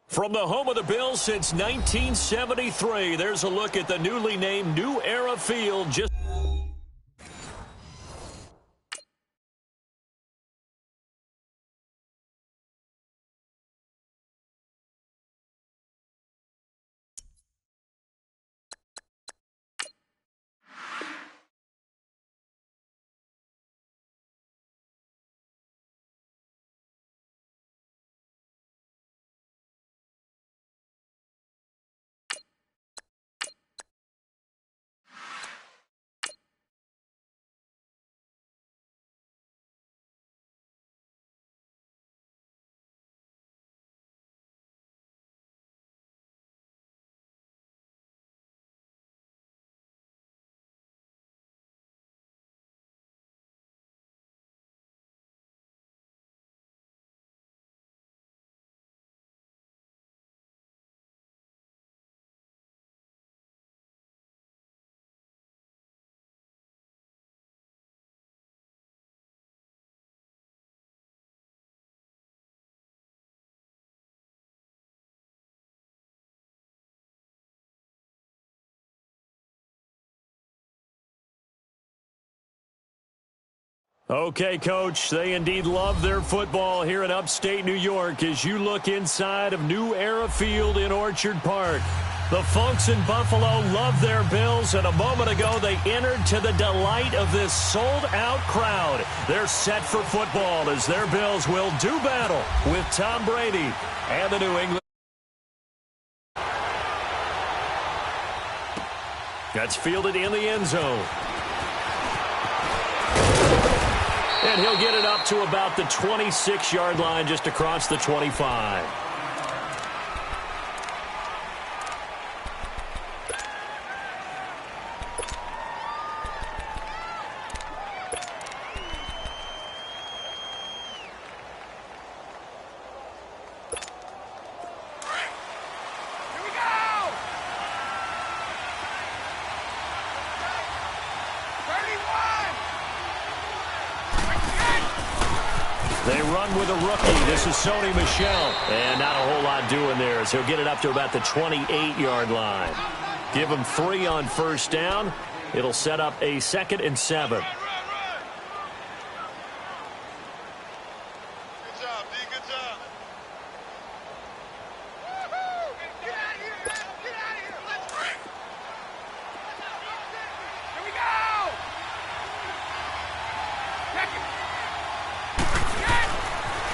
From the home of the Bills since 1973, there's a look at the newly named New Era Field. Okay, Coach, they indeed love their football here in upstate New York as you look inside of New Era Field in Orchard Park. The folks in Buffalo love their Bills, and a moment ago they entered to the delight of this sold-out crowd. They're set for football as their Bills will do battle with Tom Brady and the New England. That's fielded in the end zone. And he'll get it up to about the 26-yard line, just across the 25. They run with a rookie. This is Sony Michel. And not a whole lot doing there, so he'll get it up to about the 28-yard line. Give him 3 on first down. It'll set up a 2nd and 7.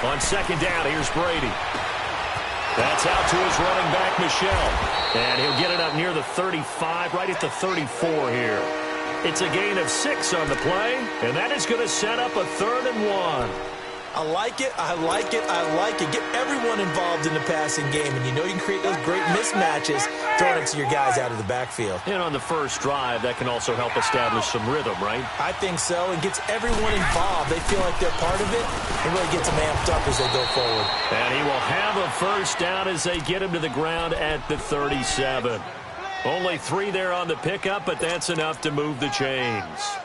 On 2nd down, here's Brady. That's out to his running back, Michel. And he'll get it up near the 35, right at the 34 here. It's a gain of 6 on the play, and that is going to set up a 3rd and 1. I like it, I like it, I like it. Get everyone involved in the passing game, and you know you can create those great mismatches throwing it to your guys out of the backfield. And on the first drive, that can also help establish some rhythm, right? I think so, and gets everyone involved. They feel like they're part of it, and really gets them amped up as they go forward. And he will have a first down as they get him to the ground at the 37. Only 3 there on the pickup, but that's enough to move the chains.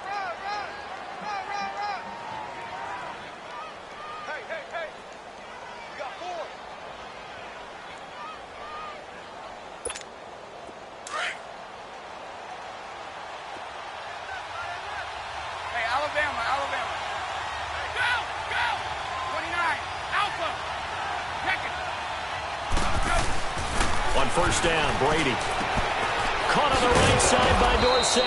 First down, Brady. Caught on the right side by Dorsett.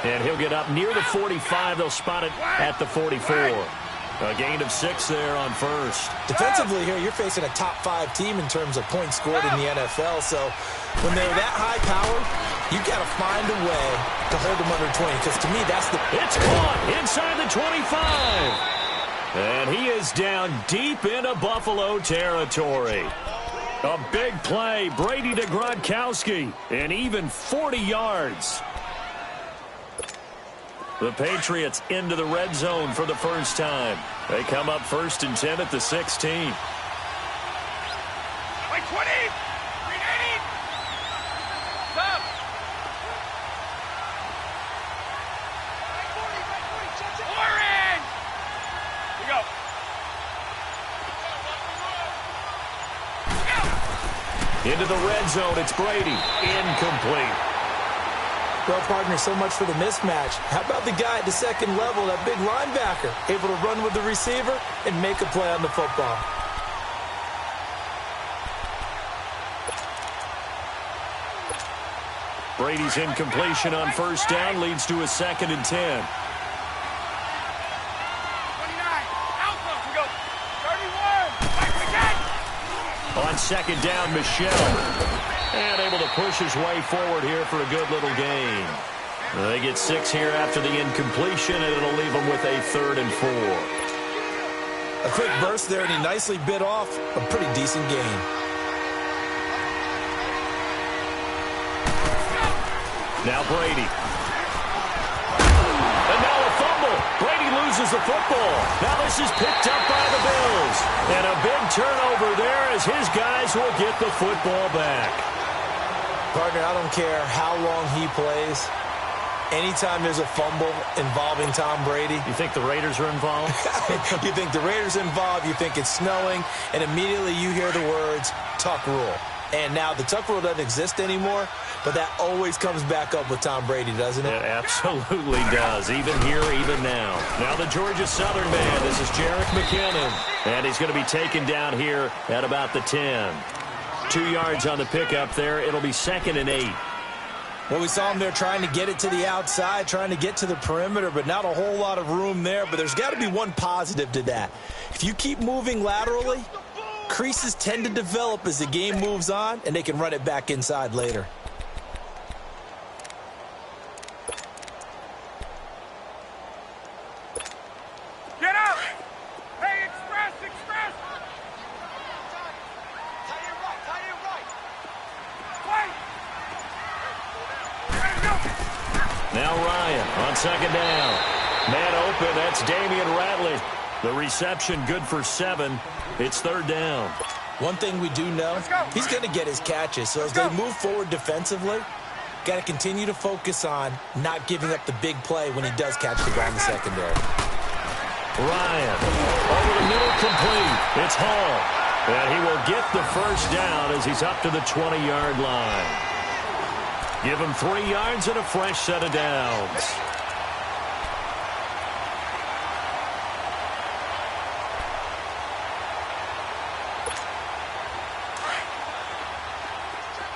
And he'll get up near the 45. They'll spot it at the 44. A gain of 6 there on first. Defensively here, you're facing a top 5 team in terms of points scored in the NFL. So when they're that high powered, you got to find a way to hold them under 20. Because to me, that's the... It's caught inside the 25. And he is down deep into Buffalo territory. A big play, Brady to Gronkowski, and even 40 yards. The Patriots into the red zone for the first time. They come up 1st and 10 at the 16. Like 20! 380! Stop! Orange! Here we go. Into the red zone, it's Brady. Incomplete. Well, partner, so much for the mismatch. How about the guy at the second level, that big linebacker, able to run with the receiver and make a play on the football? Brady's incompletion on first down leads to a 2nd and 10. 29. On 2nd down, Michelle. And able to push his way forward here for a good little gain. They get 6 here after the incompletion, and it'll leave them with a 3rd and 4. A quick burst there, and he nicely bit off a pretty decent gain. Now Brady. And now a fumble. Brady loses the football. Now this is picked up by the Bills. And a big turnover there as his guys will get the football back. Partner, I don't care how long he plays. Anytime there's a fumble involving Tom Brady. You think the Raiders are involved? You think the Raiders are involved, you think it's snowing, and immediately you hear the words, Tuck Rule. And now the Tuck Rule doesn't exist anymore, but that always comes back up with Tom Brady, doesn't it? It absolutely does, even here, even now. Now the Georgia Southern man, this is Jerick McKinnon, and he's going to be taken down here at about the 10. 2 yards on the pickup there. It'll be 2nd and 8. Well, we saw him there trying to get it to the outside, trying to get to the perimeter, but not a whole lot of room there. But there's got to be one positive to that. If you keep moving laterally, creases tend to develop as the game moves on, and they can run it back inside later. Get out! Hey, express! Tie it right! Wait! Now Ryan on 2nd down. Man open, that's Damian Ratley. The reception good for 7. It's 3rd down. One thing we do know, he's going to get his catches. So as they move forward defensively, got to continue to focus on not giving up the big play when he does catch the ball in the secondary. Ryan over the middle, complete. It's Hall. And he will get the first down as he's up to the 20-yard line. Give him 3 yards and a fresh set of downs.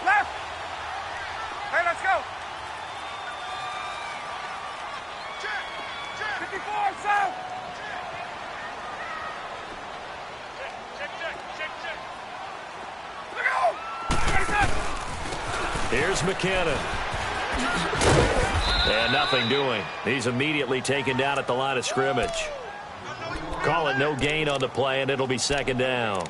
Left! Hey, let's go! 54, south! Check. Look out! Here's McKinnon. And nothing doing. He's immediately taken down at the line of scrimmage. Call it no gain on the play, and it'll be 2nd down.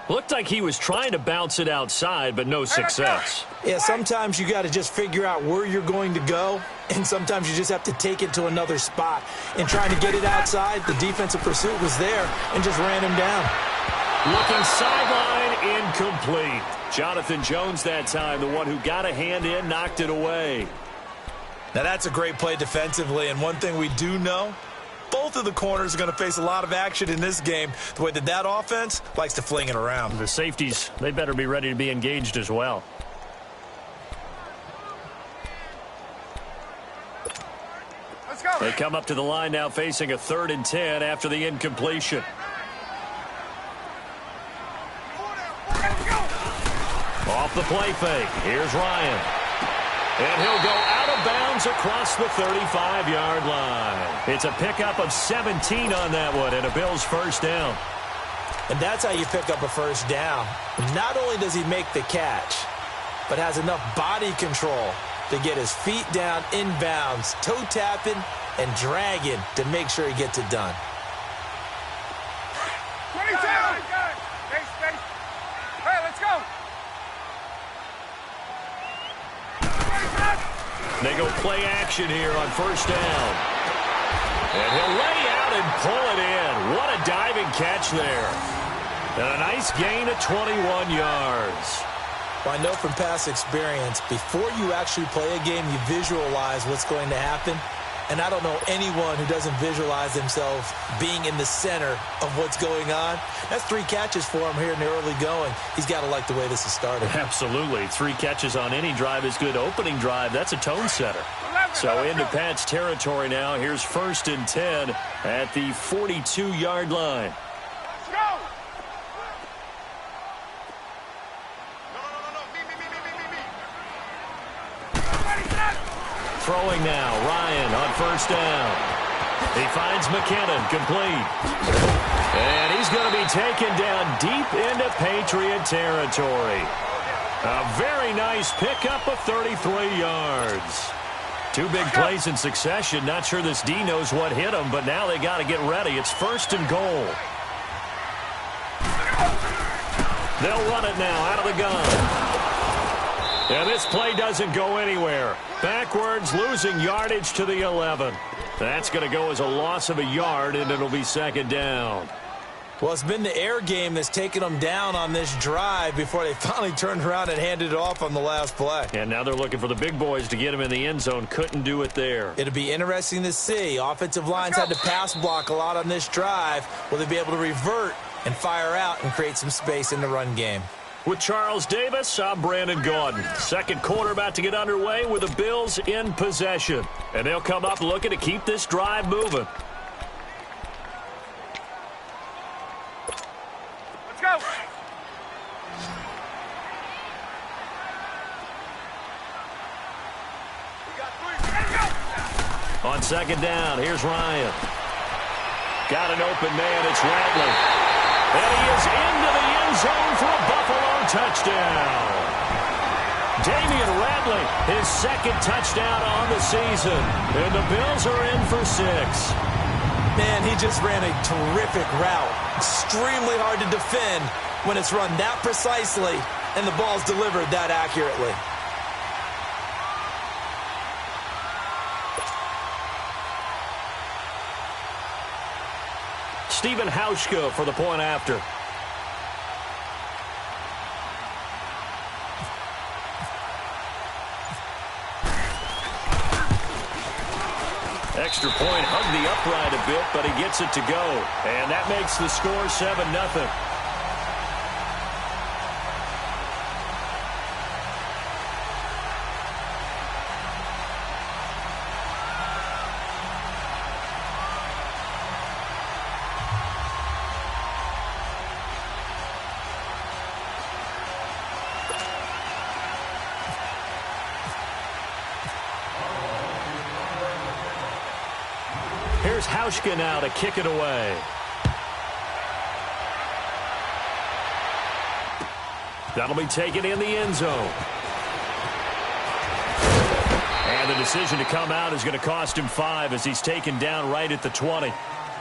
Looked like he was trying to bounce it outside, but no success. Yeah, sometimes you got to just figure out where you're going to go, and sometimes you just have to take it to another spot. And trying to get it outside, the defensive pursuit was there and just ran him down. Looking sideline, incomplete. Jonathan Jones that time, the one who got a hand in, knocked it away. Now that's a great play defensively, and one thing we do know, both of the corners are going to face a lot of action in this game, the way that offense likes to fling it around. The safeties, they better be ready to be engaged as well. Let's go! They come up to the line now facing a 3rd and 10 after the incompletion. Off the play fake. Here's Ryan. And he'll go out of bounds across the 35-yard line. It's a pickup of 17 on that one and a Bills first down. And that's how you pick up a first down. Not only does he make the catch, but has enough body control to get his feet down inbounds, toe tapping and dragging to make sure he gets it done. 22! Space. Hey, let's go! They go play action here on first down. And he'll lay out and pull it in. What a diving catch there. And a nice gain of 21 yards. Well, I know from past experience, before you actually play a game, you visualize what's going to happen. And I don't know anyone who doesn't visualize themselves being in the center of what's going on. That's 3 catches for him here in the early going. He's got to like the way this is started. Absolutely. 3 catches on any drive is good. Opening drive, that's a tone setter. So into Pat's territory now. Here's 1st and 10 at the 42-yard line. Let's go! Throwing now, Ryan on 1st down. He finds McKinnon, complete. And he's going to be taken down deep into Patriot territory. A very nice pickup of 33 yards. 2 big plays in succession. Not sure this D knows what hit him, but now they got to get ready. It's 1st and goal. They'll run it now out of the gun. And this play doesn't go anywhere. Backwards, losing yardage to the 11. That's going to go as a loss of a yard, and it'll be 2nd down. Well, it's been the air game that's taken them down on this drive before they finally turned around and handed it off on the last play. And now they're looking for the big boys to get him in the end zone. Couldn't do it there. It'll be interesting to see. Offensive lines had to pass block a lot on this drive. Will they be able to revert and fire out and create some space in the run game? With Charles Davis, I'm Brandon Gaudin. 2nd quarter about to get underway with the Bills in possession. And they'll come up looking to keep this drive moving. Let's go! On 2nd down, here's Ryan. Got an open man, it's Radley. And he is into the end zone for a Buffalo touchdown. Damian Radley, his 2nd touchdown on the season. And the Bills are in for 6. Man, he just ran a terrific route. Extremely hard to defend when it's run that precisely and the ball's delivered that accurately. Stephen Hauschka for the point after. Extra point, hugged the upright a bit, but he gets it to go. And that makes the score 7-0. Here's Hauschka now to kick it away. That'll be taken in the end zone. And the decision to come out is going to cost him 5 as he's taken down right at the 20.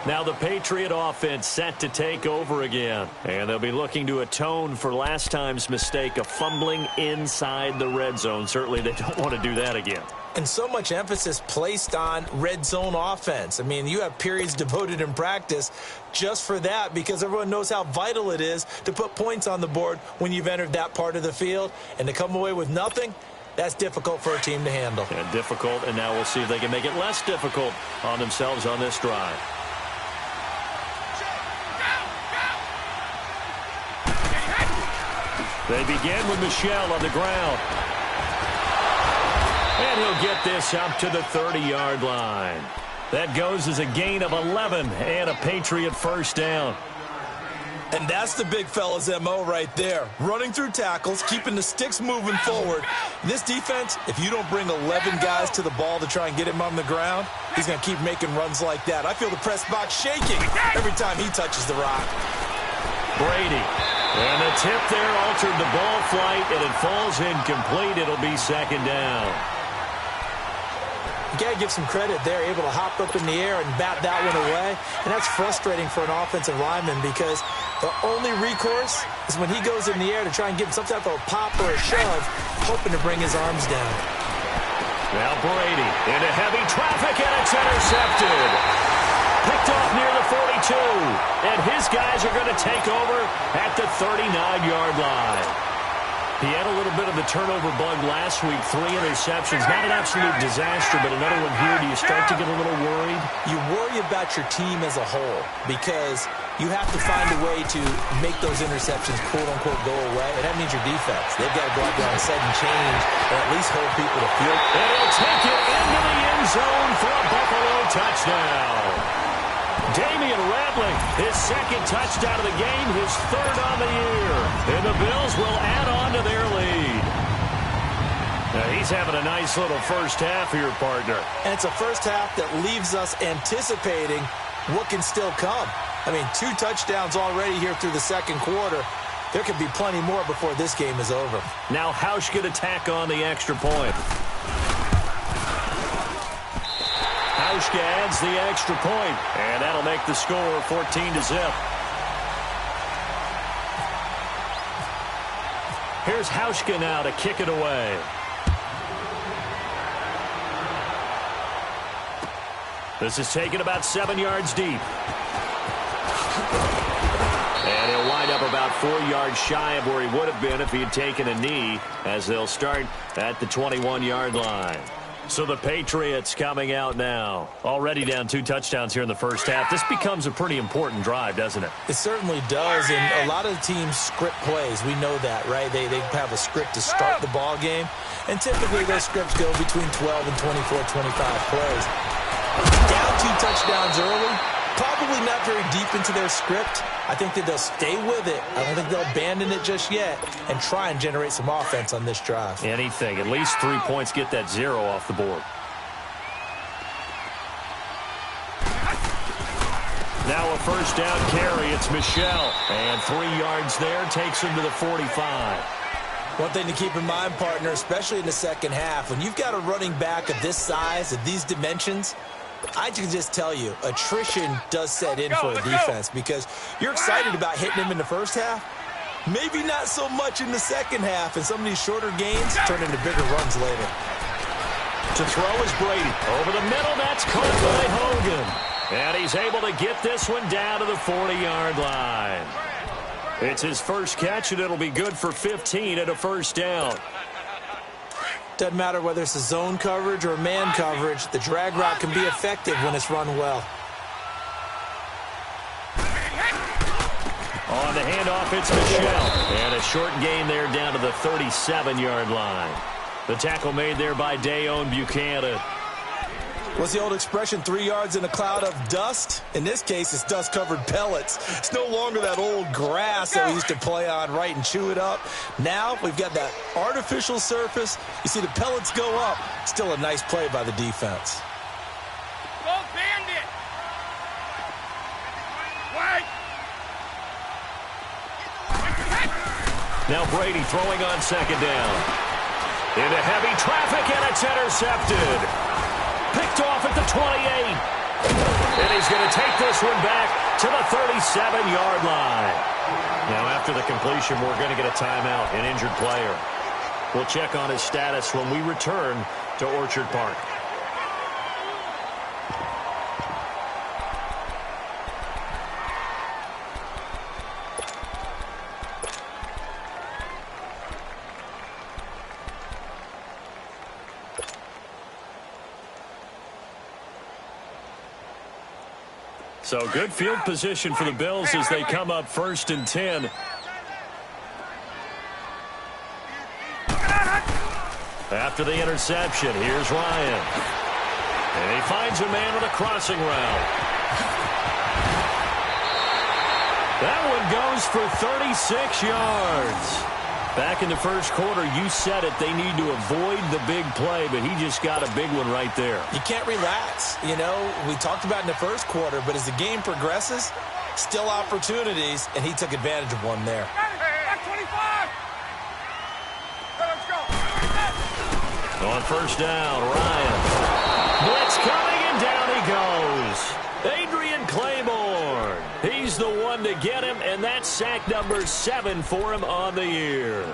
Now the Patriot offense set to take over again. And they'll be looking to atone for last time's mistake of fumbling inside the red zone. Certainly they don't want to do that again. And so much emphasis placed on red zone offense. I mean, you have periods devoted in practice just for that because everyone knows how vital it is to put points on the board when you've entered that part of the field. And to come away with nothing, that's difficult for a team to handle. And difficult, and now we'll see if they can make it less difficult on themselves on this drive. They begin with Michel on the ground. And he'll get this up to the 30-yard line. That goes as a gain of 11 and a Patriot 1st down. And that's the big fella's MO right there. Running through tackles, keeping the sticks moving forward. This defense, if you don't bring 11 guys to the ball to try and get him on the ground, he's going to keep making runs like that. I feel the press box shaking every time he touches the rock. Brady. And the tip there altered the ball flight, and it falls incomplete. It'll be 2nd down. You got to give some credit there, able to hop up in the air and bat that one away. And that's frustrating for an offensive lineman because the only recourse is when he goes in the air to try and give some type of a pop or a shove, hoping to bring his arms down. Now Brady into heavy traffic, and it's intercepted. Picked off near the 42. And his guys are going to take over at the 39-yard line. He had a little bit of the turnover bug last week, 3 interceptions. Not an absolute disaster, but another one here. Do you start to get a little worried? You worry about your team as a whole because you have to find a way to make those interceptions, quote-unquote, go away, and that means your defense. They've got to go out there and set and change and at least hold people to field. And he'll take it into the end zone for a Buffalo touchdown. Damian Rattling, his second touchdown of the game, his third on the year. And the Bills will add on to their lead. Now he's having a nice little first half here, partner. And it's a first half that leaves us anticipating what can still come. I mean, 2 touchdowns already here through the second quarter. There could be plenty more before this game is over. Now Hausch could attack on the extra point. Hauschka adds the extra point, and that'll make the score 14-0. Here's Hauschka now to kick it away. This is taken about 7 yards deep. And he'll wind up about 4 yards shy of where he would have been if he had taken a knee, as they'll start at the 21-yard line. So the Patriots coming out now. Already down 2 touchdowns here in the first half. This becomes a pretty important drive, doesn't it? It certainly does, and a lot of teams script plays. We know that, right? They have a script to start the ball game, and typically those scripts go between 12 and 24, 25 plays. Down 2 touchdowns early, probably not very deep into their script. I think that they'll stay with it. I don't think they'll abandon it just yet and try and generate some offense on this drive. Anything. At least 3 points, get that 0 off the board. Now a first down carry. It's Michel. And 3 yards there takes him to the 45. One thing to keep in mind, partner, especially in the second half, when you've got a running back of this size, of these dimensions, I can just tell you, attrition does set in for a defense because you're excited about hitting him in the first half. Maybe not so much in the second half, and some of these shorter gains turn into bigger runs later. To throw is Brady. Over the middle, that's caught by Hogan. And he's able to get this one down to the 40-yard line. It's his first catch, and it'll be good for 15 at a first down. Doesn't matter whether it's a zone coverage or man coverage, the drag route can be effective when it's run well. On the handoff, it's Michel. And a short gain there down to the 37-yard line. The tackle made there by Dayon Buchanan. What's the old expression, 3 yards in a cloud of dust? In this case, it's dust-covered pellets. It's no longer that old grass that we used to play on, right, and chew it up. Now we've got that artificial surface. You see the pellets go up. Still a nice play by the defense. Go Bandit! Wait! Now Brady throwing on second down. Into heavy traffic, and it's intercepted. Picked off at the 28. And he's going to take this one back to the 37-yard line. Now, after the completion, we're going to get a timeout, an injured player. We'll check on his status when we return to Orchard Park. So good field position for the Bills as they come up 1st and 10. After the interception, here's Ryan. And he finds a man with a crossing route. That one goes for 36 yards. Back in the first quarter, you said it, they need to avoid the big play, but he just got a big one right there. You can't relax. You know, we talked about in the first quarter, but as the game progresses, still opportunities, and he took advantage of one there. 25! Let's go! On first down, Ryan. Blitz coming, and down he goes. Adrian Claiborne. He's the one to get him, and that's sack number 7 for him on the year.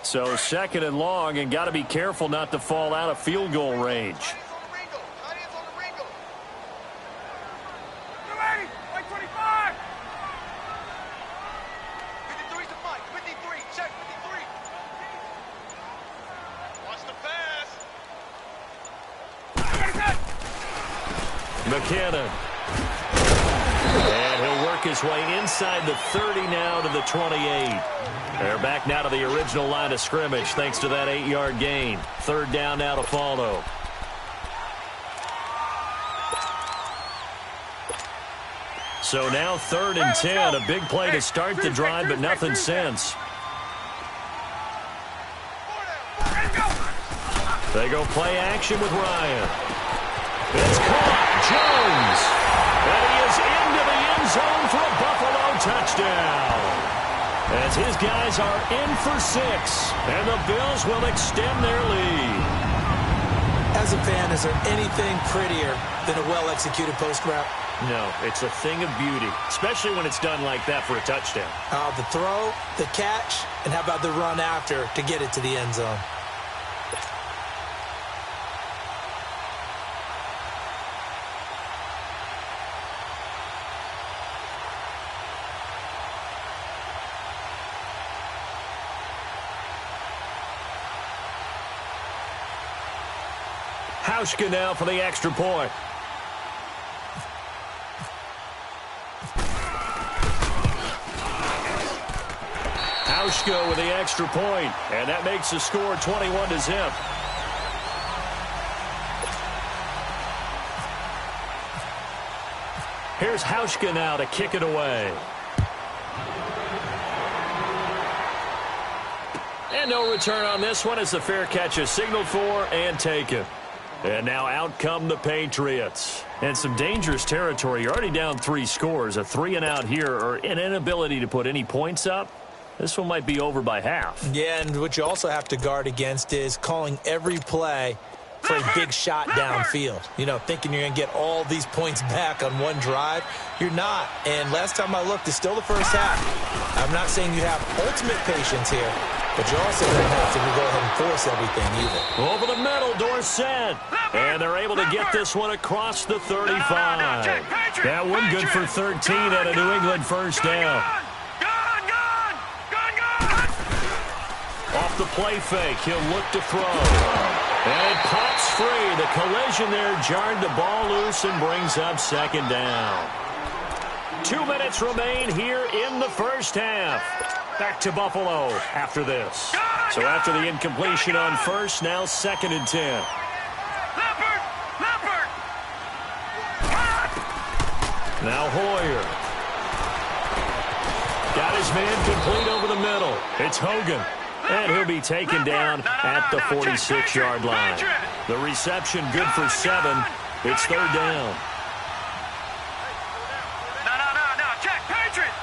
So 2nd and long, and got to be careful not to fall out of field goal range. McKinnon. And he'll work his way inside the 30 now to the 28. They're back now to the original line of scrimmage thanks to that 8-yard gain. 3rd down now to follow. So now 3rd and 10. A big play to start the drive, but nothing since. They go play action with Ryan. It's caught. Jones. And he is into the end zone for a Buffalo touchdown. As his guys are in for 6. And the Bills will extend their lead. As a fan, is there anything prettier than a well-executed post route? No, it's a thing of beauty, especially when it's done like that for a touchdown. The throw, the catch, and how about the run after to get it to the end zone? Hauschka now for the extra point. Hauschka with the extra point, and that makes the score 21-0. Here's Hauschka now to kick it away. And no return on this one as the fair catch is signaled for and taken. And now out come the Patriots. And some dangerous territory. You're already down 3 scores. A 3-and-out here or an inability to put any points up. This one might be over by half. Yeah, and what you also have to guard against is calling every play for a big shot downfield. You know, thinking you're going to get all these points back on one drive. You're not. And last time I looked, it's still the first half. I'm not saying you have ultimate patience here, but you also don't have to go ahead and force everything either. Over the middle, Dorsett. And they're able to get this one across the 35. That one good for 13 at a New England first down. Off the play fake, he'll look to throw. And it pops free. The collision there jarred the ball loose and brings up 2nd down. 2 minutes remain here in the first half. Back to Buffalo after this. So after the incompletion on first, now 2nd and 10. Now Hoyer. Got his man complete over the middle. It's Hogan. And he'll be taken down at the 46-yard line. The reception good for 7. It's 3rd down. No. Check. Patriot.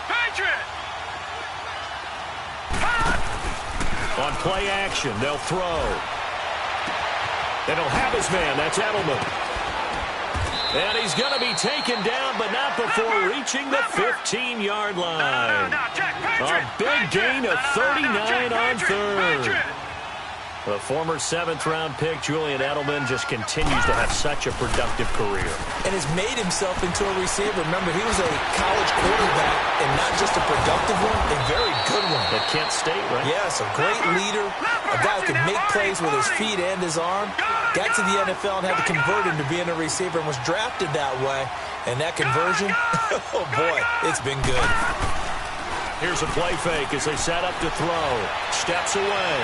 On play action, they'll throw. And he'll have his man. That's Edelman. And he's going to be taken down, but not before reaching the 15-yard line. A big gain of 39 on 3rd. The former 7th-round pick, Julian Edelman, just continues to have such a productive career. And has made himself into a receiver. Remember, he was a college quarterback, and not just a productive one, a very good one. At Kent State, right? Yes, a great leader, a guy who could make plays with his feet and his arm. Got to the NFL and had to convert him to being a receiver and was drafted that way. And that conversion, oh boy, it's been good. Here's a play fake as they set up to throw. Steps away.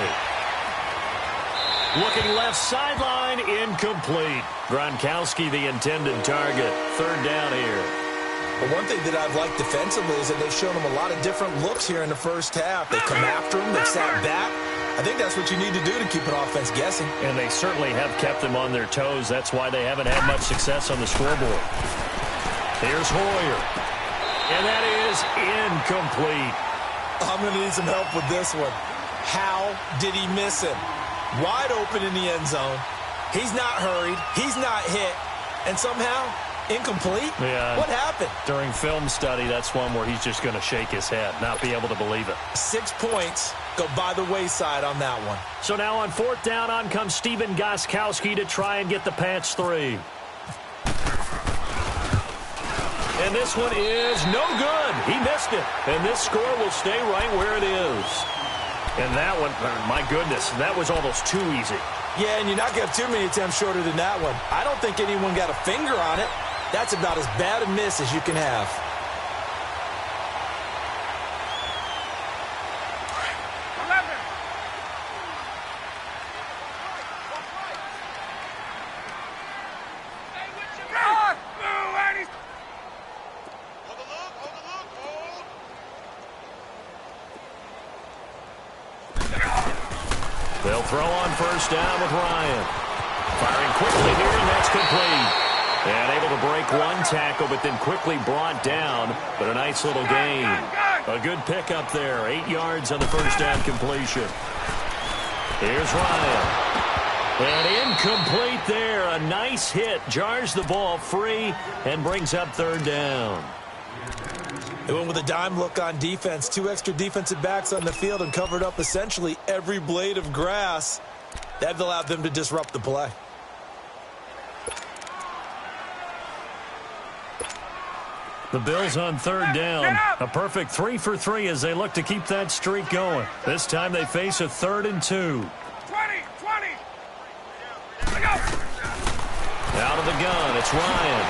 Looking left sideline, incomplete. Gronkowski, the intended target. 3rd down here. But one thing that I've liked defensively is that they've shown him a lot of different looks here in the first half. They come after him, they've sat back. I think that's what you need to do to keep an offense guessing. And they certainly have kept them on their toes. That's why they haven't had much success on the scoreboard. Here's Hoyer. And that is incomplete. I'm going to need some help with this one. How did he miss him? Wide open in the end zone. He's not hurried. He's not hit. And somehow Incomplete? Yeah. What happened? During film study, that's one where he's just going to shake his head, not be able to believe it. 6 points go by the wayside on that one. So now on 4th down, on comes Steven Gostkowski to try and get the patch 3. And this one is no good. He missed it. And this score will stay right where it is. And that one, my goodness, that was almost too easy. Yeah, and you're not going to have too many attempts shorter than that one. I don't think anyone got a finger on it. That's about as bad a miss as you can have. They'll throw on 1st down with Ryan. Firing quickly here, and that's complete. And able to break one tackle, but then quickly brought down. But a nice little gain. A good pickup there. 8 yards on the 1st down completion. Here's Ryan. And incomplete there. A nice hit. Jars the ball free and brings up 3rd down. They went with a dime look on defense. 2 extra defensive backs on the field and covered up essentially every blade of grass. That allowed them to disrupt the play. The Bills on 3rd down. A perfect 3 for 3 as they look to keep that streak going. This time they face a 3rd and 2. 20. Out of the gun, it's Ryan.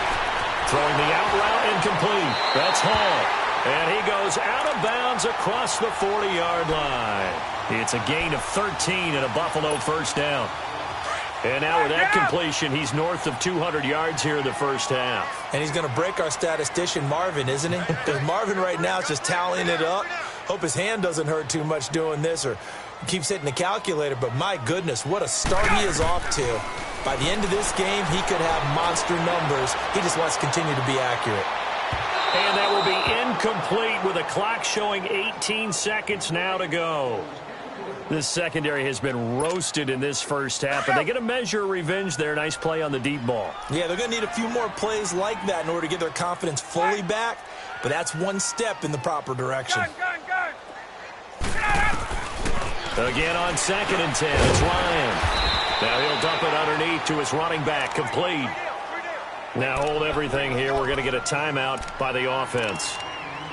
Throwing the out route incomplete. That's Hall. And he goes out of bounds across the 40-yard line. It's a gain of 13 and a Buffalo 1st down. And now with that completion, he's north of 200 yards here in the 1st half. And he's going to break our statistician, Marvin, isn't he? Because Marvin right now is just tallying it up. Hope his hand doesn't hurt too much doing this or keeps hitting the calculator. But my goodness, what a start he is off to. By the end of this game, he could have monster numbers. He just wants to continue to be accurate. And that will be incomplete with a clock showing 18 seconds now to go. This secondary has been roasted in this 1st half, and they get a measure of revenge there. Nice play on the deep ball. Yeah, they're going to need a few more plays like that in order to get their confidence fully back, but that's one step in the proper direction. Gun. Again on 2nd and 10, it's Ryan. Now he'll dump it underneath to his running back, complete. Now hold everything here. We're going to get a timeout by the offense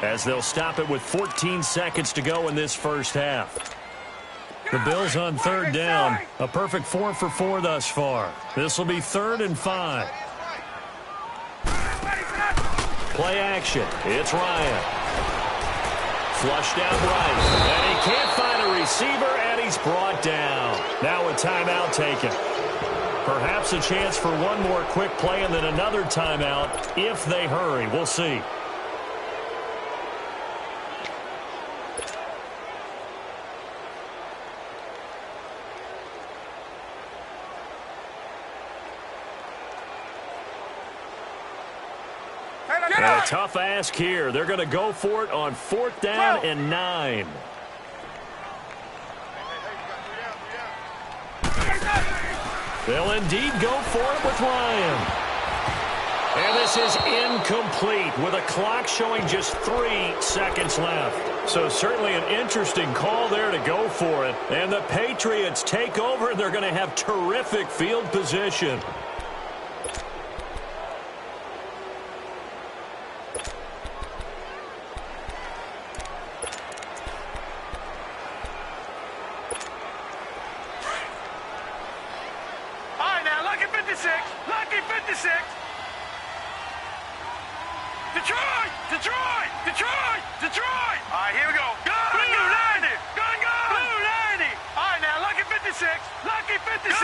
as they'll stop it with 14 seconds to go in this 1st half. The Bills on 3rd down. A perfect 4 for 4 thus far. This will be 3rd and 5. Play action. It's Ryan. Flush down right. And he can't find a receiver, and he's brought down. Now a timeout taken. Perhaps a chance for one more quick play and then another timeout if they hurry. We'll see. And a tough ask here. They're going to go for it on 4th down and 9. They'll indeed go for it with Ryan. And this is incomplete with a clock showing just 3 seconds left. So certainly an interesting call there to go for it. And the Patriots take over. They're going to have terrific field position. Detroit! All right, here we go. Blue 90! Gun! Blue 90! All right, now, lucky 56. Lucky 56.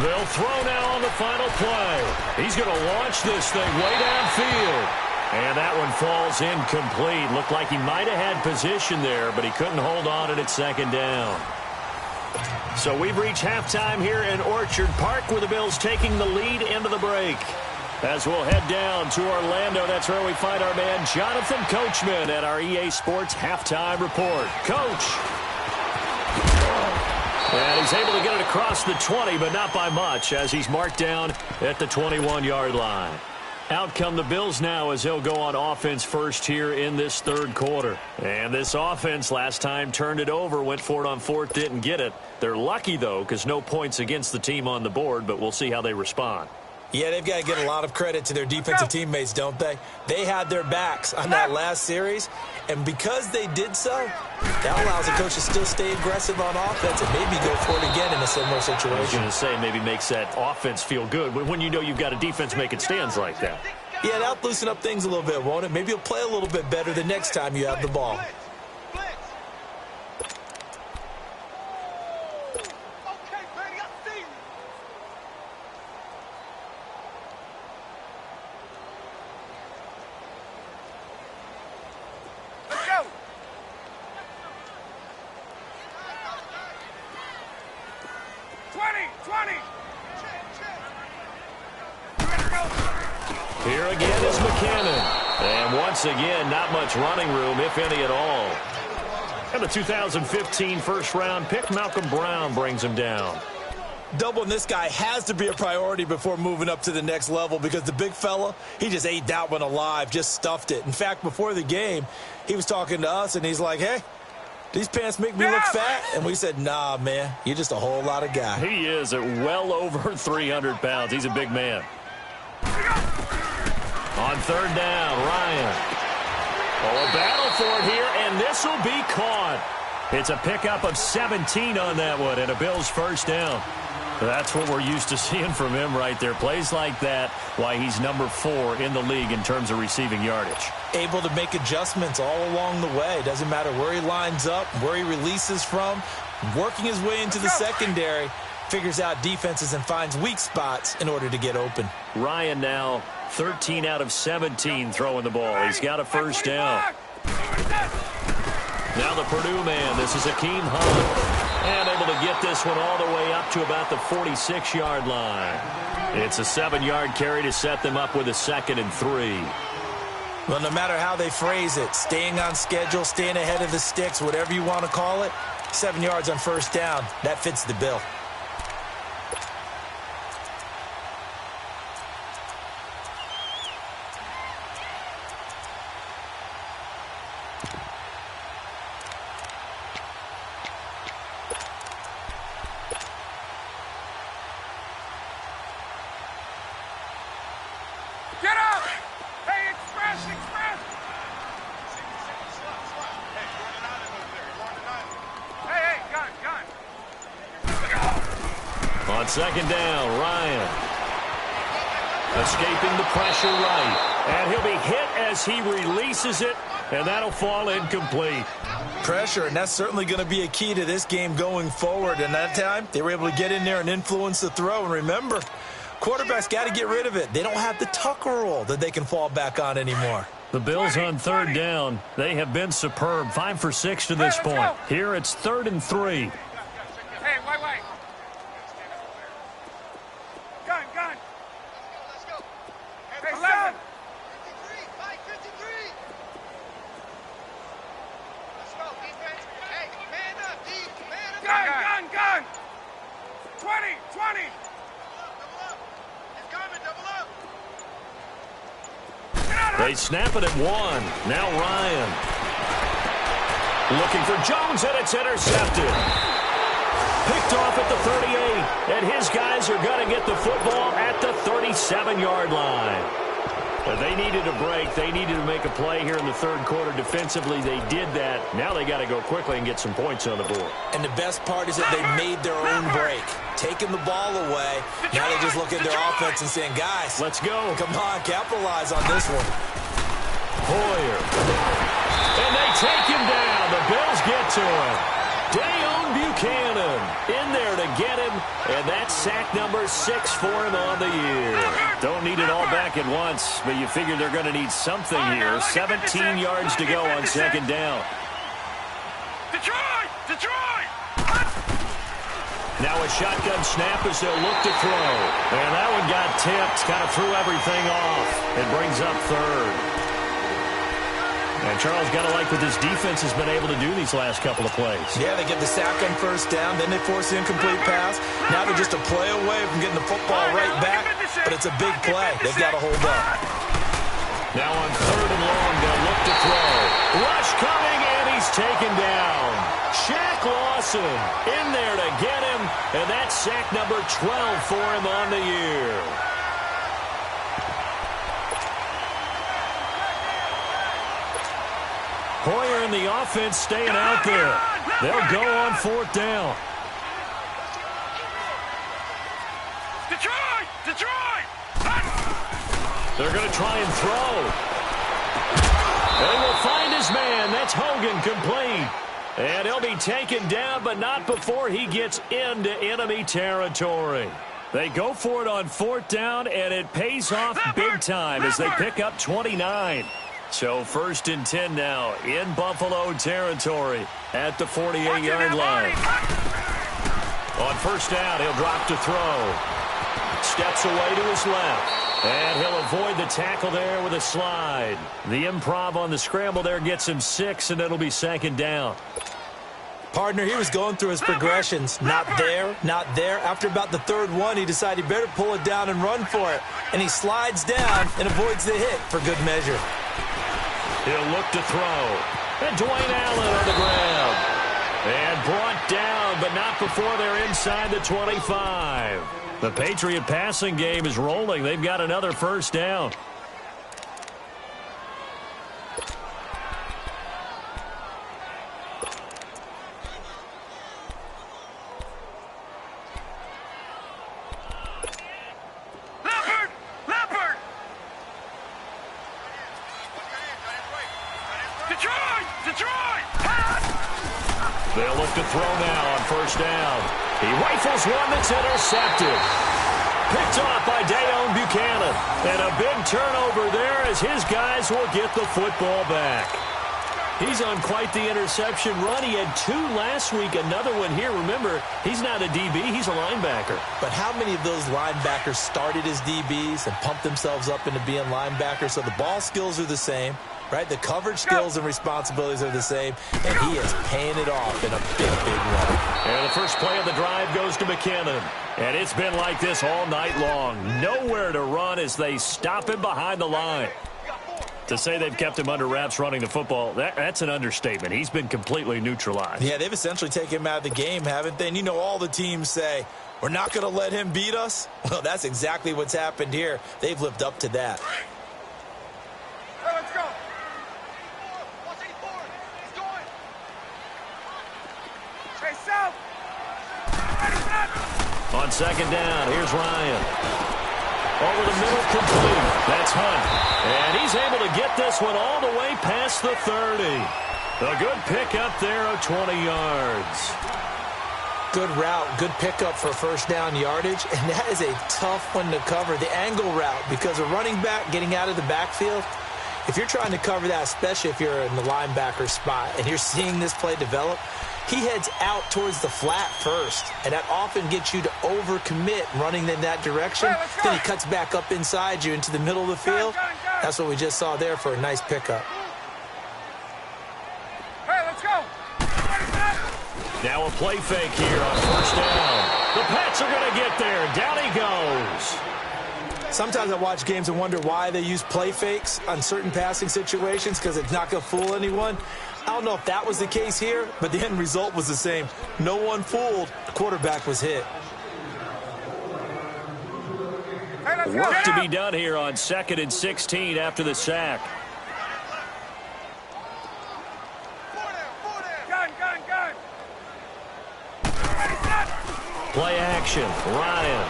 They'll throw now on the final play. He's going to launch this thing way downfield. And that one falls incomplete. Looked like he might have had position there, but he couldn't hold on it at 2nd down. So we've reached halftime here in Orchard Park with the Bills taking the lead into the break. As we'll head down to Orlando, that's where we find our man Jonathan Coachman at our EA Sports Halftime Report. Coach. And he's able to get it across the 20, but not by much, as he's marked down at the 21-yard line. Out come the Bills now as they'll go on offense first here in this third quarter. And this offense last time turned it over, went for it on fourth, didn't get it. They're lucky, though, because no points against the team on the board, but we'll see how they respond. Yeah, they've got to give a lot of credit to their defensive teammates, don't they? They had their backs on that last series, and because they did so, that allows the coach to still stay aggressive on offense and maybe go for it again in a similar situation. I was going to say, maybe makes that offense feel good when you know you've got a defense making stands like that. Yeah, that'll loosen up things a little bit, won't it? Maybe you'll play a little bit better the next time you have the ball. Here again is McKinnon. And once again, not much running room, if any at all. And the 2015 first-round pick, Malcolm Brown, brings him down. Doubling this guy has to be a priority before moving up to the next level because the big fella, he just ate that one alive, just stuffed it. In fact, before the game, he was talking to us, and he's like, hey, these pants make me look fat? And we said, nah, man, you're just a whole lot of guy. He is at well over 300 pounds. He's a big man. On third down, Ryan. Oh, a battle for it here, and this will be caught. It's a pickup of 17 on that one, and a Bills first down. That's what we're used to seeing from him right there. Plays like that, why he's number 4 in the league in terms of receiving yardage. Able to make adjustments all along the way. Doesn't matter where he lines up, where he releases from. Working his way into the secondary, figures out defenses and finds weak spots in order to get open. Ryan now 13 out of 17 throwing the ball. He's got a first down. Now the Purdue man. This is Akeem Hunt. And able to get this one all the way up to about the 46-yard line. It's a 7-yard carry to set them up with a 2nd and 3. Well, no matter how they phrase it, staying on schedule, staying ahead of the sticks, whatever you want to call it, 7 yards on first down, that fits the bill. Get up! Hey, express! Hey, gun! On second down, Ryan. Escaping the pressure right. And he'll be hit as he releases it, and that'll fall incomplete. Pressure, and that's certainly going to be a key to this game going forward. And that time, they were able to get in there and influence the throw. And remember, quarterbacks got to get rid of it. They don't have the Tucker rule that they can fall back on anymore. The Bills on third down. They have been superb. 5 for 6 to this point. Here it's 3rd and 3. Hey, wait. Gun. Let's go. Hey, 11. 53. Let's go, defense. Hey, man up, D. Man up. Gun. 20. They snap it at 1. Now Ryan. Looking for Jones, and it's intercepted. Picked off at the 38, and his guys are going to get the football at the 37-yard line. But they needed a break. They needed to make a play here in the third quarter. Defensively, they did that. Now they got to go quickly and get some points on the board. And the best part is that they made their own break. Taking the ball away. Now they just look at their offense and saying, guys, let's go. Come on, capitalize on this one. Hoyer. And they take him down. The Bills get to him. Dayon Buchanan in there to get him, and that's sack number 6 for him on the year. Don't need it all back at once, but you figure they're going to need something here. 17 yards to go on second down. Detroit! Now a shotgun snap as they'll look to throw. And that one got tipped, kind of threw everything off. It brings up 3rd. And Charles, got to like what this defense has been able to do these last couple of plays. Yeah, they get the sack on first down, then they force the incomplete pass. Now they're just a play away from getting the football right back, but it's a big play. They've got to hold up. Now on 3rd and long, they'll look to throw. Rush coming, and he's taken down. Shaq Lawson in there to get him, and that's sack number 12 for him on the year. Hoyer and the offense staying out there. They'll go on 4th down. Detroit! They're going to try and throw. They will find his man. That's Hogan, complete. And he'll be taken down, but not before he gets into enemy territory. They go for it on 4th down, and it pays off big time as they pick up 29. So 1st and 10 now in Buffalo territory at the 48-yard line. On 1st down, he'll drop to throw. Steps away to his left. And he'll avoid the tackle there with a slide. The improv on the scramble there gets him 6, and it'll be 2nd down. Partner, he was going through his progressions. Not there, not there. After about the 3rd one, he decided he better pull it down and run for it. And he slides down and avoids the hit for good measure. He'll look to throw. And Dwayne Allen on the ground. And brought down, but not before they're inside the 25. The Patriot passing game is rolling. They've got another 1st down. They'll look to throw now on 1st down. He rifles one that's intercepted. Picked off by Dayon Buchanan. And a big turnover there as his guys will get the football back. He's on quite the interception run. He had 2 last week, another one here. Remember, he's not a DB, he's a linebacker. But how many of those linebackers started as DBs and pumped themselves up into being linebackers? So the ball skills are the same. Right, the coverage skills and responsibilities are the same, and he is paying it off in a big run. And the first play of the drive goes to McKinnon. And it's been like this all night long. Nowhere to run as they stop him behind the line. To say they've kept him under wraps running the football, that's an understatement. He's been completely neutralized. Yeah, they've essentially taken him out of the game, haven't they? And you know all the teams say, we're not going to let him beat us. Well, that's exactly what's happened here. They've lived up to that. Let's go. On 2nd down, here's Ryan. Over the middle, complete. That's Hunt. And he's able to get this one all the way past the 30. A good pickup there of 20 yards. Good route, good pickup for 1st down yardage, and that is a tough one to cover, the angle route, because a running back getting out of the backfield, if you're trying to cover that, especially if you're in the linebacker spot, and you're seeing this play develop, he heads out towards the flat first, and that often gets you to overcommit running in that direction. Then he cuts back up inside you into the middle of the field. That's what we just saw there for a nice pickup. Hey, let's go. Now a play fake here on 1st down. The Pats are going to get there. Down he goes. Sometimes I watch games and wonder why they use play fakes on certain passing situations, because it's not going to fool anyone. I don't know if that was the case here, but the end result was the same. No one fooled. The quarterback was hit. Hey, Work to be done here on 2nd and 16 after the sack. Gun. Play action. Ryan.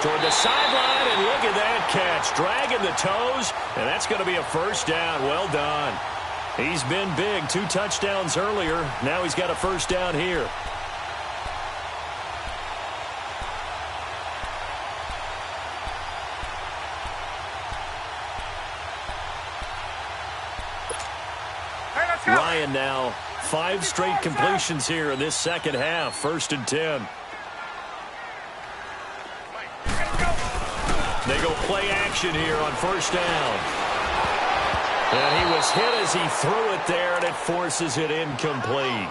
Toward the sideline, and look at that catch. Dragging the toes, and that's going to be a 1st down. Well done. He's been big. 2 touchdowns earlier. Now he's got a 1st down here. Ryan now 5 straight completions here in this 2nd half. 1st and 10. They go play action here on 1st down. And he was hit as he threw it there, and it forces it incomplete.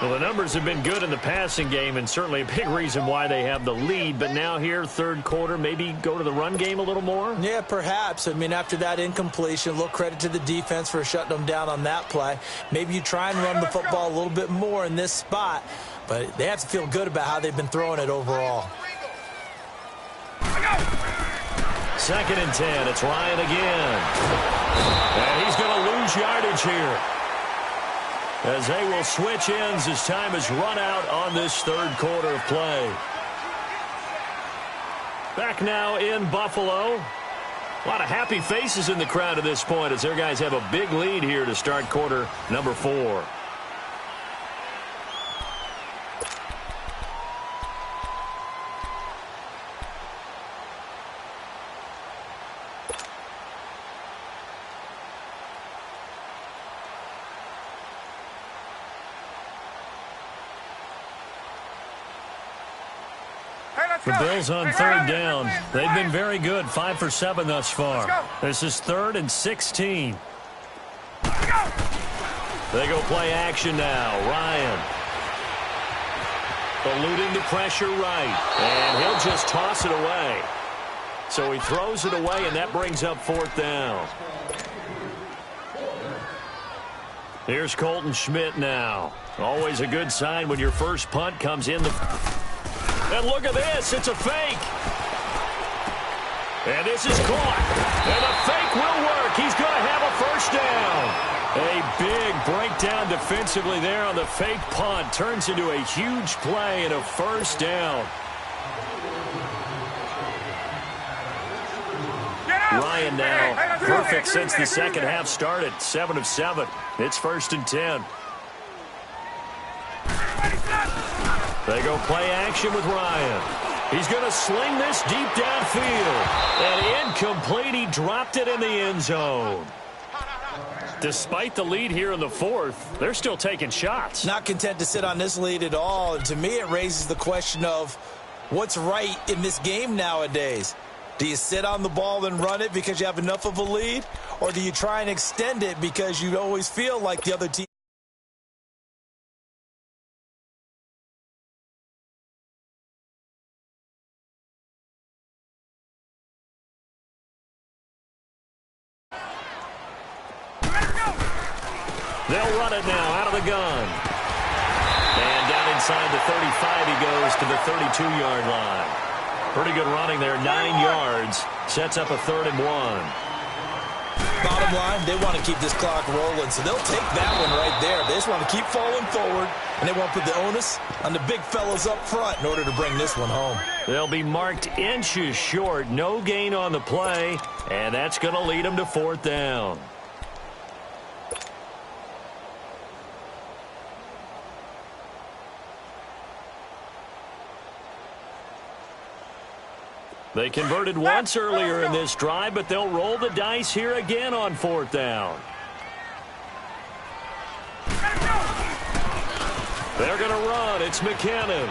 Well, the numbers have been good in the passing game, and certainly a big reason why they have the lead. But now here, third quarter, maybe go to the run game a little more? Yeah, perhaps. I mean, after that incompletion, a little credit to the defense for shutting them down on that play. Maybe you try and run the football a little bit more in this spot, but they have to feel good about how they've been throwing it overall. 2nd and 10. It's Ryan again. And he's going to lose yardage here, as they will switch ends as time has run out on this third quarter of play. Back now in Buffalo. A lot of happy faces in the crowd at this point as their guys have a big lead here to start quarter number 4. The Bills on 3rd down. They've been very good, 5 for 7 thus far. This is 3rd and 16. They go play action now. Ryan. Eluding the pressure right. And he'll just toss it away. So he throws it away, and that brings up 4th down. Here's Colton Schmidt now. Always a good sign when your first punt comes in. And look at this. It's a fake. And this is caught. And the fake will work. He's going to have a first down. A big breakdown defensively there on the fake punt. Turns into a huge play and a first down. Ryan now perfect since the second half started. 7 of 7. It's 1st and 10. They go play action with Ryan. He's going to sling this deep downfield. And incomplete. He dropped it in the end zone. Despite the lead here in the 4th, they're still taking shots. Not content to sit on this lead at all. And to me, it raises the question of what's right in this game nowadays. Do you sit on the ball and run it because you have enough of a lead? Or do you try and extend it because you always feel like the other team? They'll run it now out of the gun. And down inside the 35, he goes to the 32-yard line. Pretty good running there, 9 yards. Sets up a 3rd and 1. Bottom line, they want to keep this clock rolling, so they'll take that one right there. They just want to keep falling forward, and they want to put the onus on the big fellas up front in order to bring this one home. They'll be marked inches short. No gain on the play, and that's going to lead them to 4th down. They converted once earlier in this drive, but they'll roll the dice here again on 4th down. They're going to run. It's McKinnon.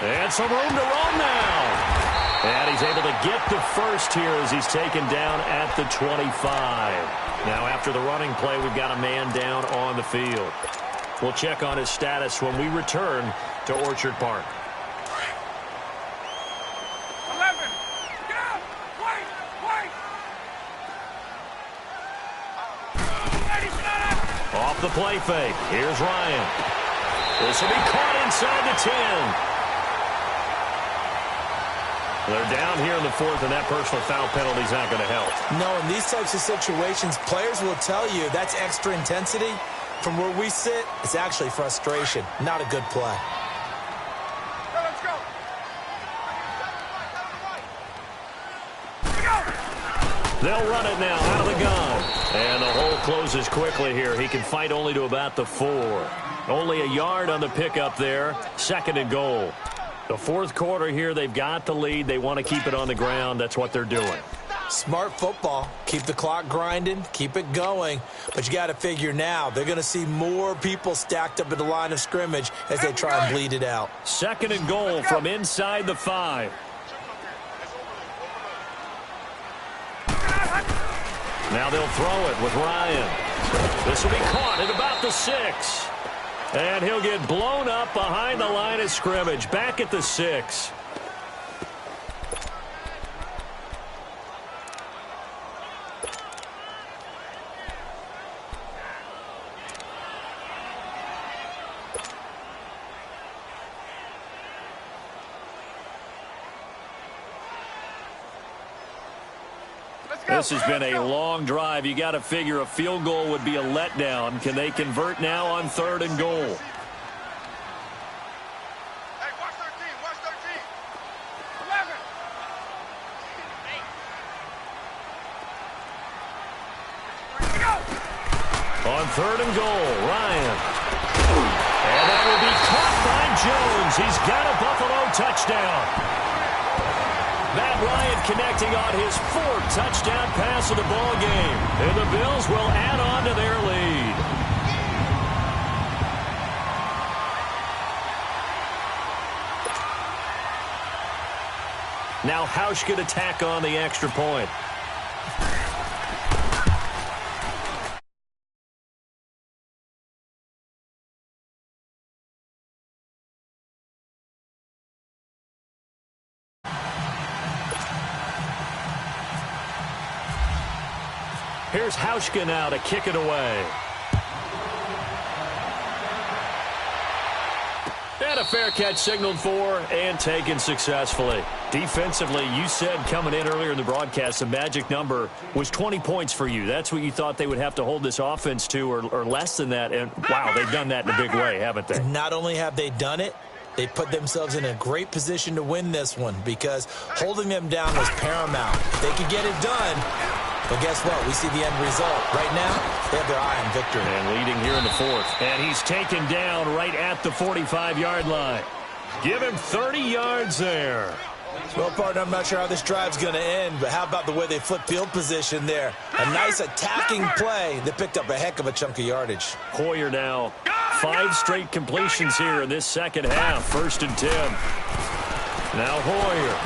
And some room to run now. And he's able to get the first here as he's taken down at the 25. Now after the running play, we've got a man down on the field. We'll check on his status when we return to Orchard Park. Off the play fake. Here's Ryan. This will be caught inside the 10. They're down here in the 4th, and that personal foul penalty is not going to help. No, in these types of situations, players will tell you that's extra intensity. From where we sit, it's actually frustration. Not a good play. Let's go. They'll run it now out of the gun. And the hole closes quickly here. He can fight only to about the 4. Only a yard on the pickup there. 2nd and goal. The 4th quarter here, they've got the lead. They want to keep it on the ground. That's what they're doing. Smart football. Keep the clock grinding. Keep it going. But you got to figure now, they're going to see more people stacked up at the line of scrimmage as they try and bleed it out. 2nd and goal from inside the 5. Now they'll throw it with Ryan. This will be caught at about the 6. And he'll get blown up behind the line of scrimmage. Back at the 6. This has been a long drive. You got to figure a field goal would be a letdown. Can they convert now on 3rd and goal? Hey, watch 13. Watch 13. 11. On 3rd and goal, Ryan. And that will be caught by Jones. He's got a Buffalo touchdown. Matt Ryan connecting on his 4th touchdown pass of the ball game. And the Bills will add on to their lead. Now Hausch could attack on the extra point. Here's Hauschka now to kick it away. And a fair catch signaled for and taken successfully. Defensively, you said coming in earlier in the broadcast, the magic number was 20 points for you. That's what you thought they would have to hold this offense to or less than that. And, wow, they've done that in a big way, haven't they? Not only have they done it, they put themselves in a great position to win this one because holding them down was paramount. If they could get it done, but guess what? We see the end result. Right now, they have their eye on victory. And leading here in the 4th. And he's taken down right at the 45-yard line. Give him 30 yards there. Well, partner, I'm not sure how this drive's going to end, but how about the way they flip field position there? A nice attacking play that picked up a heck of a chunk of yardage. Hoyer now 5 straight completions here in this second half. 1st and 10. Now Hoyer.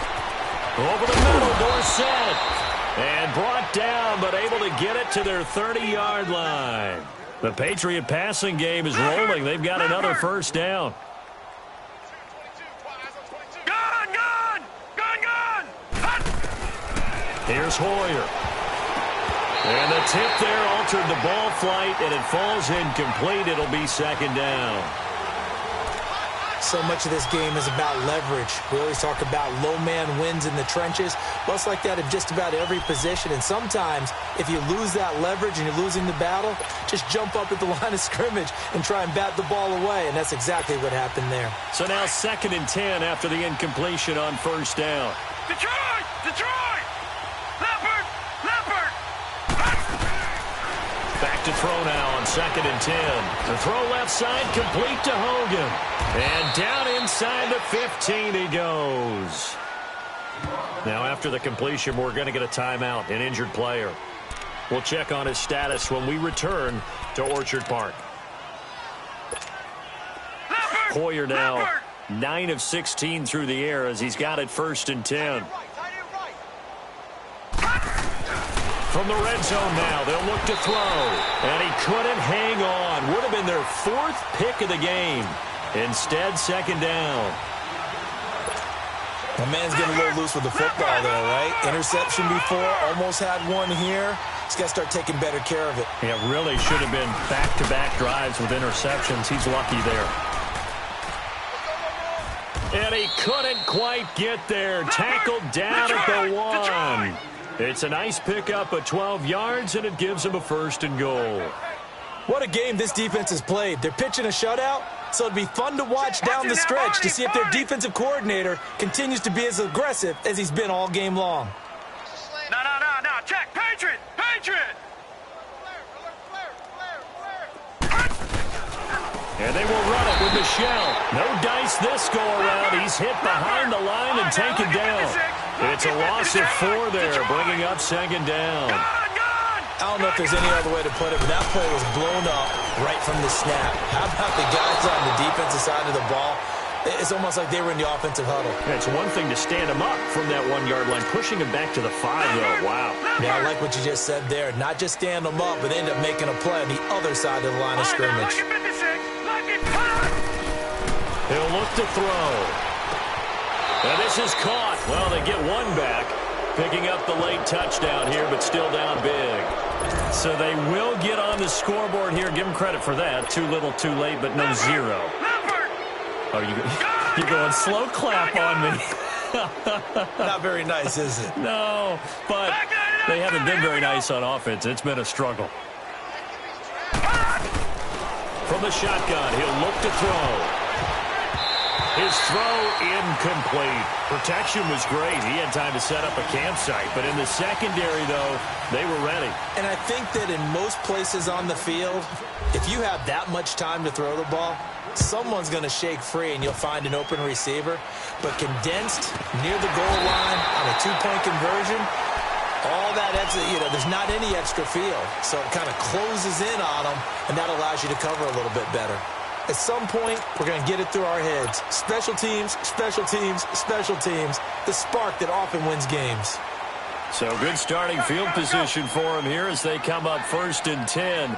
Over the middle, Dorsett. And brought down, but able to get it to their 30-yard line. The Patriot passing game is rolling. They've got another 1st down. Here's Hoyer. And the tip there altered the ball flight, and it falls incomplete. It'll be 2nd down. So much of this game is about leverage. We always talk about low man wins in the trenches. Well, it's like that in just about every position. And sometimes, if you lose that leverage and you're losing the battle, just jump up at the line of scrimmage and try and bat the ball away. And that's exactly what happened there. So now 2nd and 10 after the incompletion on 1st down. Detroit! Detroit! Leopard! Leopard! Back to throw now on 2nd and 10. The throw left side complete to Hogan. And down inside the 15 he goes. Now after the completion, we're going to get a timeout, an injured player. We'll check on his status when we return to Orchard Park. Hoyer now 9 of 16 through the air as he's got it 1st and 10. From the red zone now, they'll look to throw. And he couldn't hang on. Would have been their 4th pick of the game. Instead, 2nd down. The man's getting a little loose with the football there, right? Interception before, almost had one here. He's got to start taking better care of it. Yeah, really should have been back-to-back drives with interceptions. He's lucky there. And he couldn't quite get there. Tackled down at the 1. It's a nice pickup of 12 yards, and it gives him a 1st and goal. What a game this defense has played. They're pitching a shutout, so it'd be fun to watch down the stretch to see if their defensive coordinator continues to be as aggressive as he's been all game long. No. Check. Patriot. Patriot. And they will run it with Michelle. No dice this go-around. He's hit behind the line and taken down. It's a loss of 4 there, bringing up 2nd down. I don't know if there's any other way to put it, but that play was blown up right from the snap. How about the guys on the defensive side of the ball? It's almost like they were in the offensive huddle. Yeah, it's one thing to stand him up from that 1-yard line. Pushing him back to the 5, though. Wow. Yeah, I like what you just said there. Not just stand them up, but end up making a play on the other side of the line of scrimmage. He'll look to throw. And this is caught. Well, they get one back. Picking up the late touchdown here, but still down big. So they will get on the scoreboard here. Give them credit for that. Too little, too late, but no zero. Oh, you're going slow clap on me. Not very nice, is it? No, but they haven't been very nice on offense. It's been a struggle. From the shotgun, he'll look to throw. His throw incomplete. Protection was great. He had time to set up a campsite. But in the secondary, though, they were ready. And I think that in most places on the field, if you have that much time to throw the ball, someone's going to shake free and you'll find an open receiver. But condensed near the goal line on a two-point conversion, all that extra, there's not any extra field. So it kind of closes in on them, and that allows you to cover a little bit better. At some point, we're going to get it through our heads. Special teams, special teams, special teams. The spark that often wins games. So good starting field position for them here as they come up 1st and 10.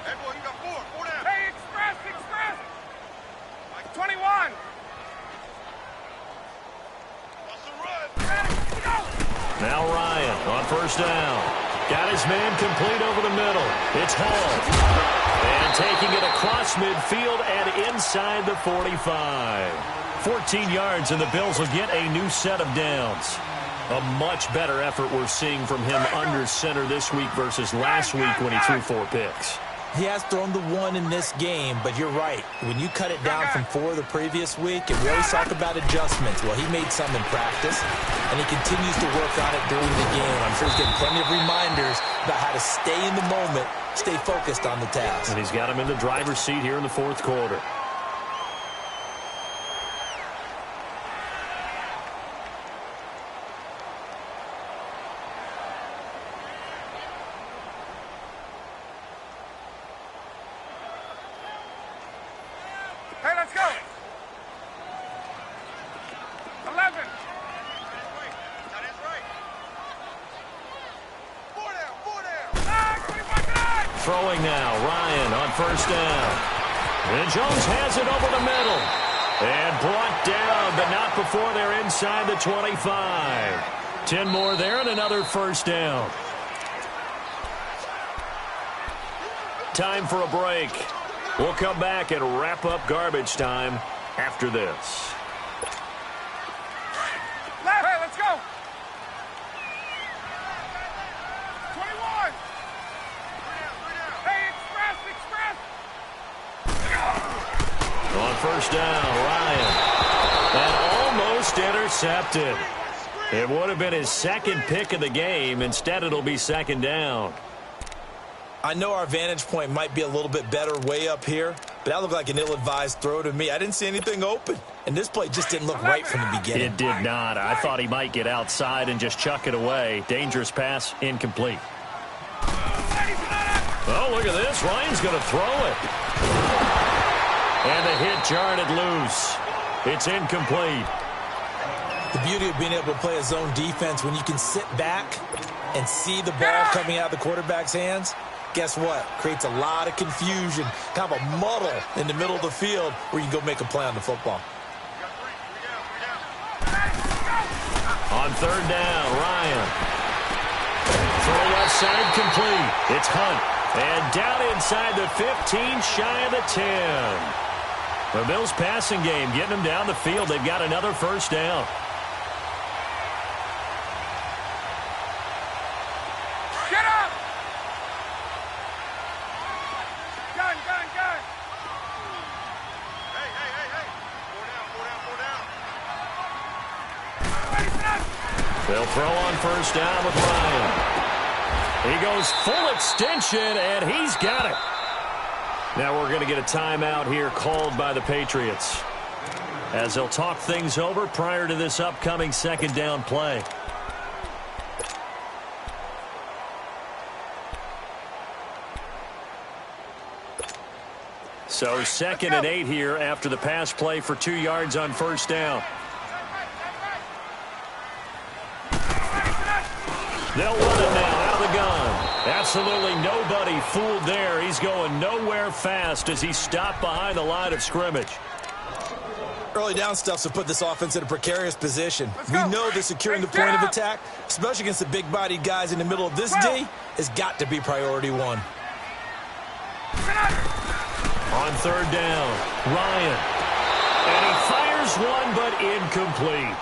Hey, boy, you got four down. Hey, express. 21. Now Ryan on 1st down. Got his man complete over the middle. It's Hall. And taking it across midfield and inside the 45. 14 yards, and the Bills will get a new set of downs. A much better effort we're seeing from him under center this week versus last week when he threw 4 picks. He has thrown the 1 in this game, but you're right. When you cut it down from 4 the previous week, and we always talk about adjustments. Well, he made some in practice, and he continues to work on it during the game. I'm sure he's getting plenty of reminders about how to stay in the moment, stay focused on the task. And he's got him in the driver's seat here in the 4th quarter. Hey, let's go. 11. That is right. 4 down. Throwing now, Ryan on 1st down. And Jones has it over the middle. And brought down, but not before they're inside the 25. 10 more there and another 1st down. Time for a break. We'll come back and wrap up garbage time after this. Hey, let's go. 21. Hey, express. On 1st down, Ryan. And almost intercepted. It would have been his 2nd pick of the game. Instead, it'll be 2nd down. I know our vantage point might be a little bit better way up here, but that looked like an ill-advised throw to me. I didn't see anything open, and this play just didn't look right from the beginning. It did not. I thought he might get outside and just chuck it away. Dangerous pass, incomplete. Oh, look at this. Ryan's going to throw it. And the hit jarred it loose. It's incomplete. The beauty of being able to play a zone defense when you can sit back and see the ball coming out of the quarterback's hands, guess what? Creates a lot of confusion, kind of a muddle in the middle of the field where you can go make a play on the football. On 3rd down, Ryan. Throw left side complete. It's Hunt. And down inside the 15, shy of the 10. The Bills passing game, getting them down the field. They've got another 1st down. Get up. Gun. Hey. 4 down. They'll throw on 1st down with Ryan. He goes full extension, and he's got it. Now we're going to get a timeout here called by the Patriots, as they'll talk things over prior to this upcoming 2nd down play. So 2nd and 8 here after the pass play for 2 yards on first down. They'll run it now out of the gun. Absolutely nobody fooled there. He's going nowhere fast as he stopped behind the line of scrimmage. Early down stuff to put this offense in a precarious position. We know that securing the point of attack, especially against the big-bodied guys in the middle of this D, has got to be priority one. On 3rd down, Ryan. And he fires one, but incomplete.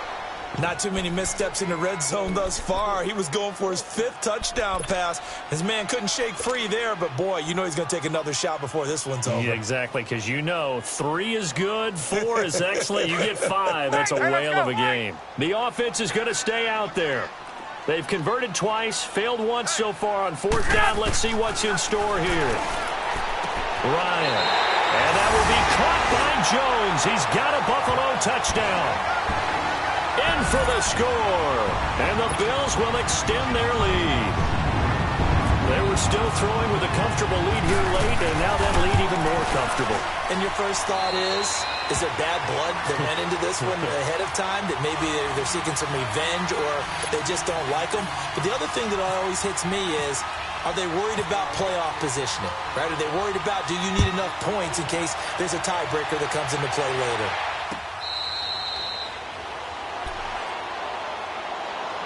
Not too many missteps in the red zone thus far. He was going for his 5th touchdown pass. His man couldn't shake free there, but boy, you know he's going to take another shot before this one's over. Yeah, exactly, because you know 3 is good, 4 is excellent. You get 5, that's a whale of a game. The offense is going to stay out there. They've converted twice, failed once so far on 4th down. Let's see what's in store here. Ryan, and that will be caught by Jones. He's got a Buffalo touchdown. In for the score, and the Bills will extend their lead. They were still throwing with a comfortable lead here late, and now that lead even more comfortable. And your first thought is there bad blood that went into this one ahead of time, that maybe they're seeking some revenge or they just don't like them? But the other thing that always hits me is, are they worried about playoff positioning, right? Are they worried about, do you need enough points in case there's a tiebreaker that comes into play later?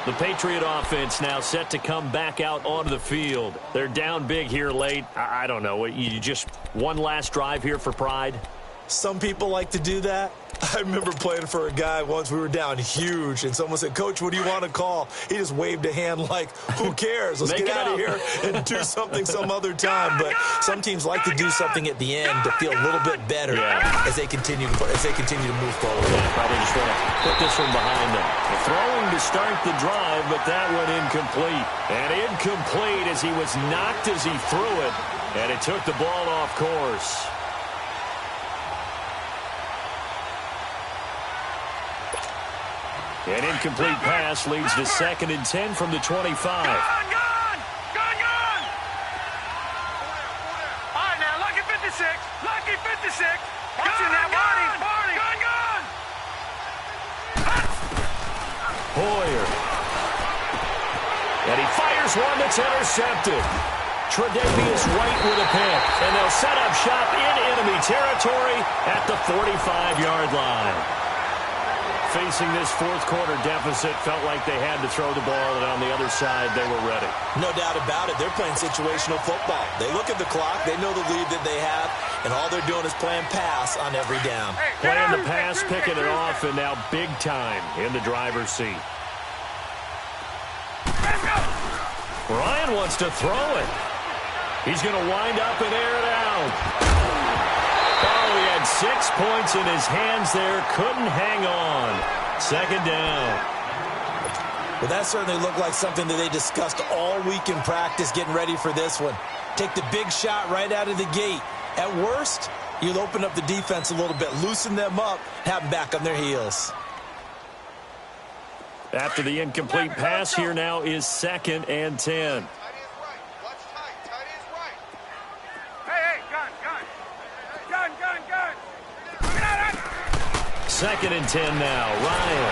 The Patriot offense now set to come back out onto the field. They're down big here late. I don't know. You just one last drive here for pride? Some people like to do that. I remember playing for a guy once. We were down huge, and someone said, "Coach, what do you want to call?" He just waved a hand like, who cares? Let's get out of here and do something some other time. But some teams like to do something at the end to feel a little bit better as they continue to move forward. Yeah, probably just want to put this one behind them. Throwing to start the drive, but that one incomplete. And incomplete as he was knocked as he threw it, and it took the ball off course. An incomplete pass leads to 2nd and 10 from the 25. Gone! All right, now, lucky 56. Lucky 56. Watching that, Barney. Gone! Hoyer. And he fires one that's intercepted. Tre'Davious White with a pick. And they'll set up shop in enemy territory at the 45-yard line. Facing this 4th quarter deficit, felt like they had to throw the ball, and on the other side, they were ready. No doubt about it. They're playing situational football. They look at the clock. They know the lead that they have, and all they're doing is playing pass on every down. Playing the pass, picking it off, and now big time in the driver's seat. Ryan wants to throw it. He's going to wind up and air it out. Oh, he had 6 points in his hands there. Couldn't hang on. 2nd down. Well, that certainly looked like something that they discussed all week in practice getting ready for this one. Take the big shot right out of the gate. At worst, you'll open up the defense a little bit, loosen them up, have them back on their heels. After the incomplete pass, here now is 2nd and 10. Second and 10 now. Ryan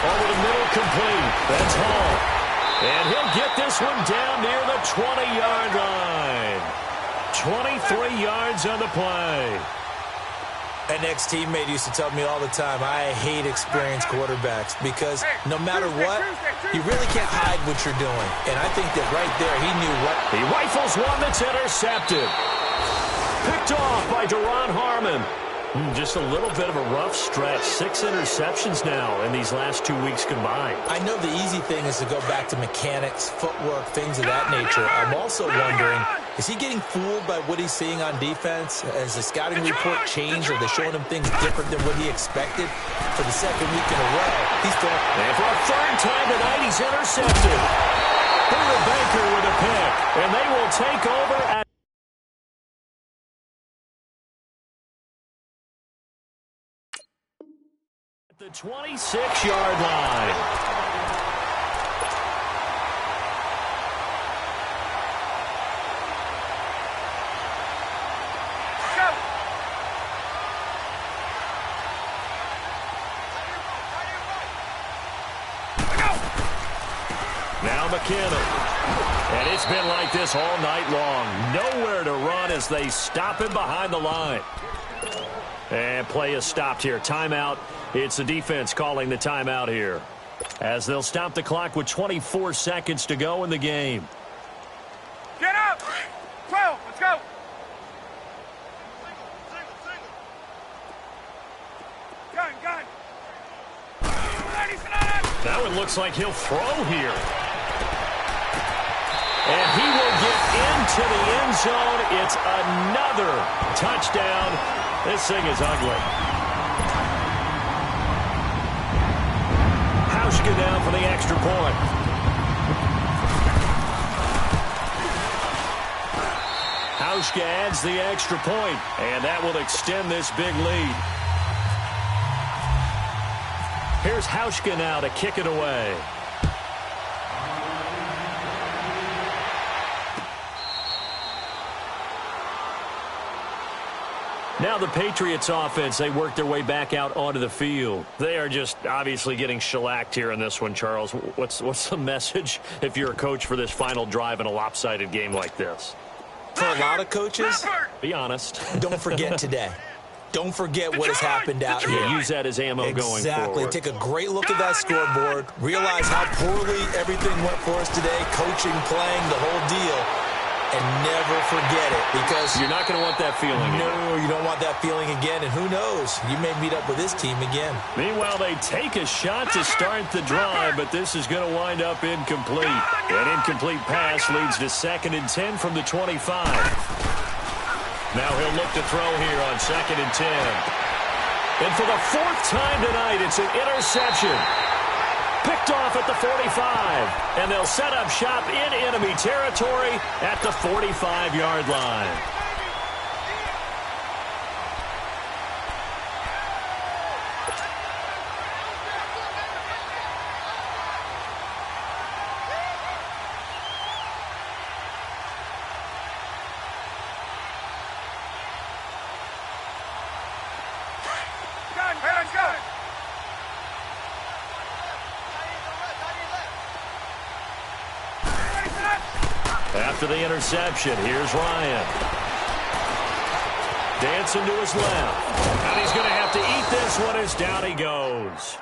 over the middle, complete. That's Hall. And he'll get this one down near the 20-yard line. 23 yards on the play. An ex-teammate used to tell me all the time, I hate experienced quarterbacks because no matter what, you really can't hide what you're doing. And I think that right there, he knew what. He rifles one that's intercepted. Picked off by Duron Harmon. Just a little bit of a rough stretch. 6 interceptions now in these last 2 weeks combined. I know the easy thing is to go back to mechanics, footwork, things of that nature. I'm also wondering, is he getting fooled by what he's seeing on defense? Has the scouting report changed? Are they showing him things different than what he expected? For the 2nd week in a row, he's throwing. And for a 3rd time tonight, he's intercepted. Buda Baker with a pick. And they will take over at the 26-yard line. McKinnon. And it's been like this all night long. Nowhere to run as they stop him behind the line. And play is stopped here. Timeout. It's the defense calling the timeout here, as they'll stop the clock with 24 seconds to go in the game. Get up! 12, let's go! Gun! That one looks like he'll throw here. And he will get into the end zone. It's another touchdown. This thing is ugly. Hauschka down for the extra point. Hauschka adds the extra point, and that will extend this big lead. Here's Hauschka now to kick it away. Now the Patriots offense, they work their way back out onto the field. They are just obviously getting shellacked here in this one, Charles. What's the message if you're a coach for this final drive in a lopsided game like this? For a lot of coaches, be honest. Don't forget today. Don't forget what has happened out here. Yeah, use that as ammo going forward. Exactly. Take a great look at that scoreboard. Realize how poorly everything went for us today. Coaching, playing, the whole deal. And never forget it, because you're not going to want that feeling again. No, you don't want that feeling again. And who knows? You may meet up with this team again. Meanwhile, they take a shot to start the drive, but this is going to wind up incomplete. An incomplete pass leads to 2nd and 10 from the 25. Now he'll look to throw here on 2nd and 10. And for the 4th time tonight, it's an interception. Picked off at the 45. And they'll set up shop in enemy territory at the 45-yard line. After the interception, here's Ryan. Dancing to his left. And he's going to have to eat this one as down he goes.